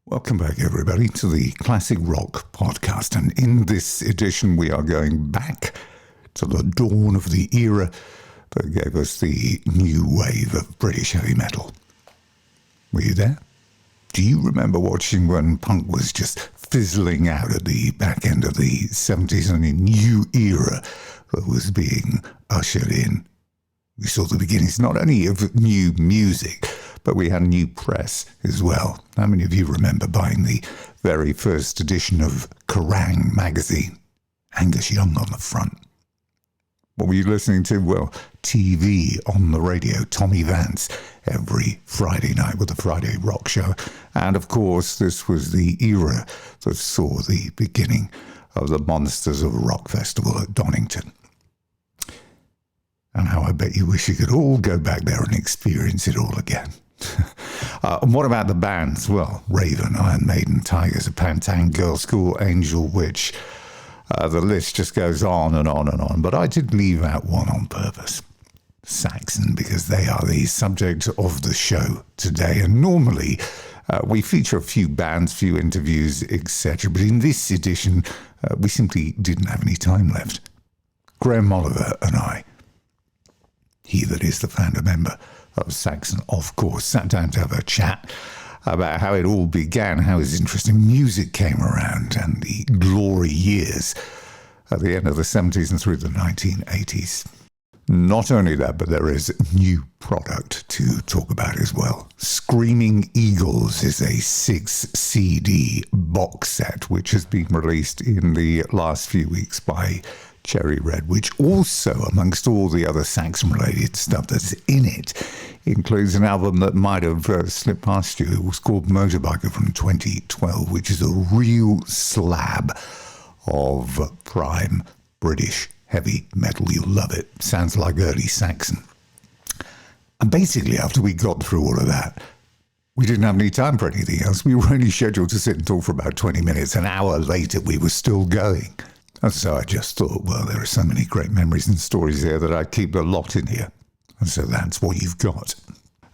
Welcome back, everybody, to the Classic Rock Podcast. And in this edition, we are going back to the dawn of the era that gave us the new wave of British heavy metal. Were you there? Do you remember watching when punk was just fizzling out at the back end of the 70s and a new era that was being ushered in? We saw the beginnings not only of new music, but we had new press as well. How many of you remember buying the very first edition of Kerrang! Magazine? Angus Young on the front. What were you listening to? Well, TV on the radio, Tommy Vance, every Friday night with the Friday Rock Show. And of course, this was the era that saw the beginning of the Monsters of Rock Festival at Donington. And how I bet you wish you could all go back there and experience it all again. And what about the bands? Well, Raven, Iron Maiden, Tigers of Pantang, Girls' School, Angel Witch. The list just goes on and on and on. But I did leave out one on purpose. Saxon, because they are the subject of the show today. And normally we feature a few bands, few interviews, etc. But in this edition, we simply didn't have any time left. Graham Oliver and I, he that is the founder member of Saxon, of course, sat down to have a chat about how it all began, how his interest in music came around, and the glory years at the end of the 70s and through the 1980s. Not only that, but there is new product to talk about as well. Screaming Eagles is a 6-CD box set, which has been released in the last few weeks by Cherry Red, which also, amongst all the other Saxon-related stuff that's in it, includes an album that might have slipped past you. It was called Motorbiker from 2012, which is a real slab of prime British heavy metal. You'll love it. Sounds like early Saxon. And basically, after we got through all of that, we didn't have any time for anything else. We were only scheduled to sit and talk for about 20 minutes. An hour later, we were still going. And so I just thought, well, there are so many great memories and stories here that I'd keep a lot in here. And so that's what you've got.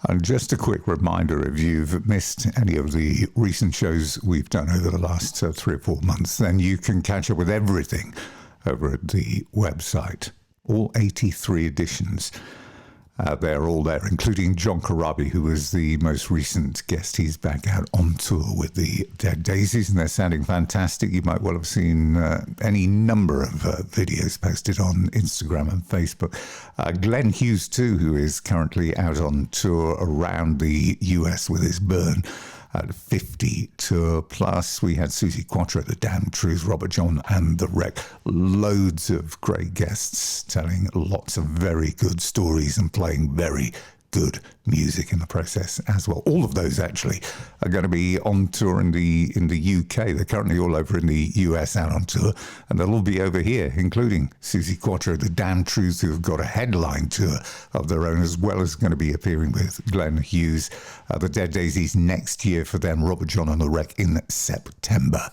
And just a quick reminder, if you've missed any of the recent shows we've done over the last 3 or 4 months, then you can catch up with everything over at the website. All 83 editions. They're all there, including John Corabi, who was the most recent guest. He's back out on tour with the Dead Daisies, and they're sounding fantastic. You might well have seen any number of videos posted on Instagram and Facebook. Glenn Hughes, too, who is currently out on tour around the US with his Burn at 50 tour. Plus, we had Susie Quattro, The Damn Truth, Robert John and The Wreck. Loads of great guests telling lots of very good stories and playing very good music in the process as well. All of those actually are going to be on tour in the UK. They're currently all over in the US out on tour, and they'll all be over here, including Susie Quattro, The Damn Truth, who have got a headline tour of their own, as well as going to be appearing with Glenn Hughes. The Dead Daisies next year for them, Robert John and The Wreck in September.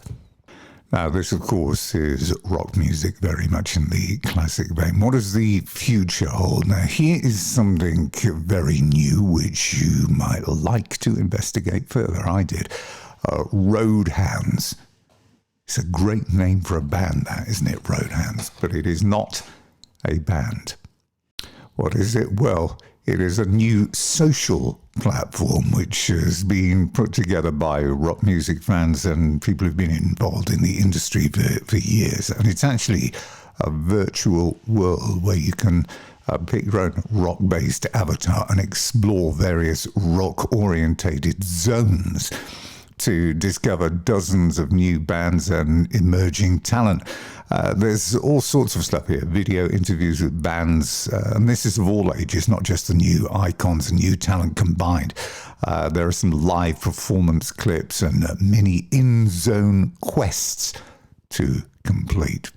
Now, this, of course, is rock music, very much in the classic vein. What does the future hold? Now, here is something very new, which you might like to investigate further. I did. Hounds. It's a great name for a band, that, isn't it? Hounds. But it is not a band. What is it? Well, it is a new social platform which has been put together by rock music fans and people who've been involved in the industry for years. And it's actually a virtual world where you can pick your own rock-based avatar and explore various rock-orientated zones to discover dozens of new bands and emerging talent. There's all sorts of stuff here, video interviews with bands, and this is of all ages, not just the new icons and new talent combined. There are some live performance clips and mini in-zone quests to complete.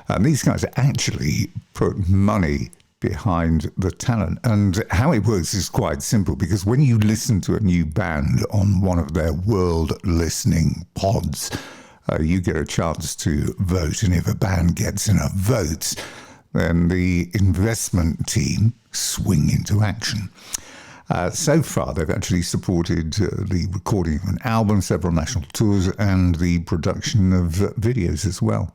And these guys actually put money behind the talent. And how it works is quite simple, because when you listen to a new band on one of their world listening pods, you get a chance to vote. And if a band gets enough votes, then the investment team swing into action. So far, they've actually supported the recording of an album, several national tours, and the production of videos as well.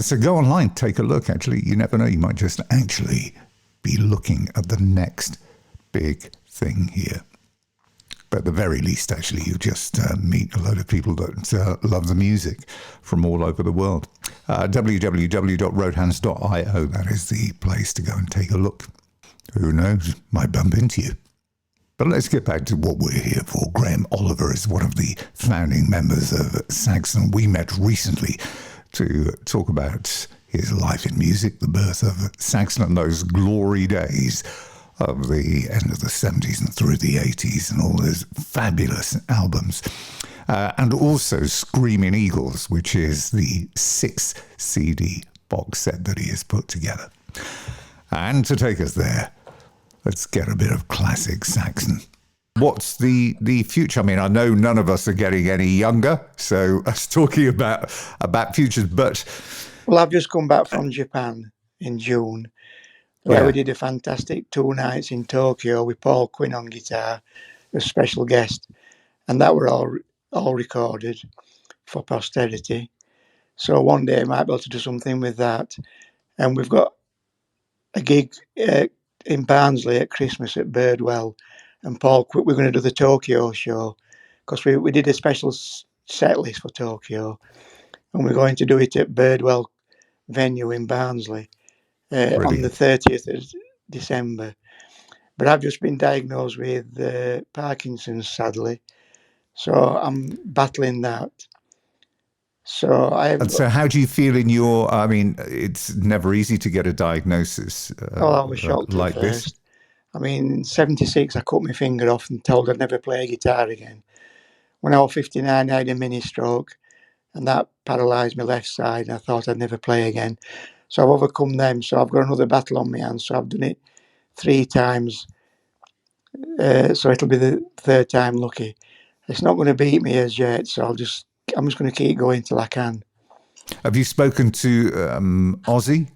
So go online, take a look. Actually, you never know, you might just actually be looking at the next big thing here. But at the very least, actually, you just meet a load of people that love the music from all over the world. www.roadhounds.io, that is the place to go and take a look. Who knows, might bump into you. But let's get back to what we're here for. Graham Oliver is one of the founding members of Saxon. We met recently to talk about his life in music, the birth of Saxon and those glory days of the end of the 70s and through the 80s and all those fabulous albums. And also Screaming Eagles, which is the 6 CD box set that he has put together. And to take us there, let's get a bit of classic Saxon. What's the future? I mean, I know none of us are getting any younger, so us talking about futures, but... Well, I've just come back from Japan in June, where we did a fantastic 2 nights in Tokyo with Paul Quinn on guitar, a special guest, and that were all recorded for posterity. So one day I might be able to do something with that. And we've got a gig in Barnsley at Christmas at Birdwell, and Paul, we're going to do the Tokyo show, because we did a special set list for Tokyo, and we're going to do it at Birdwell venue in Barnsley on the 30th of December. But I've just been diagnosed with Parkinsons, sadly, so I'm battling that. So how do you feel in your? I mean, it's never easy to get a diagnosis. I was shocked like at first. This. I mean, in '76, I cut my finger off and told I'd never play guitar again. When I was 59, I had a mini stroke, and that paralysed my left side, and I thought I'd never play again. So I've overcome them. So I've got another battle on my hands. So I've done it 3 times. So it'll be the 3rd time lucky. It's not going to beat me as yet. So I'm just going to keep going till I can. Have you spoken to Ozzy?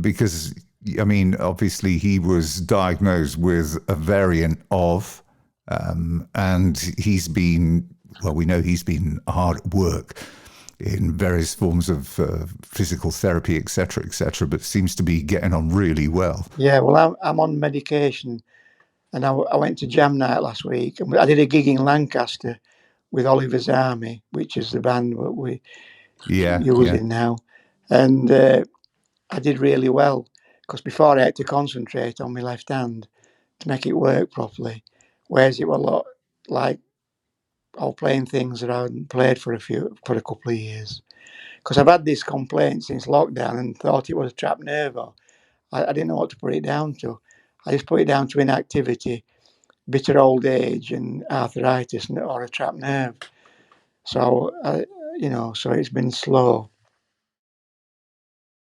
Because, I mean, obviously he was diagnosed with a variant of, and he's been, well, we know he's been hard at work in various forms of physical therapy, etc., but seems to be getting on really well. Yeah, well, I'm on medication, and I went to Jam Night last week, and I did a gig in Lancaster with Oliver's Army, which is the band that we're using now, and I did really well, because before I had to concentrate on my left hand to make it work properly, whereas it was a lot like I was playing things that I hadn't played for a couple of years. Because I've had this complaint since lockdown and thought it was a trapped nerve. I didn't know what to put it down to. I just put it down to inactivity, bitter old age, and arthritis, or a trapped nerve. So, so it's been slow.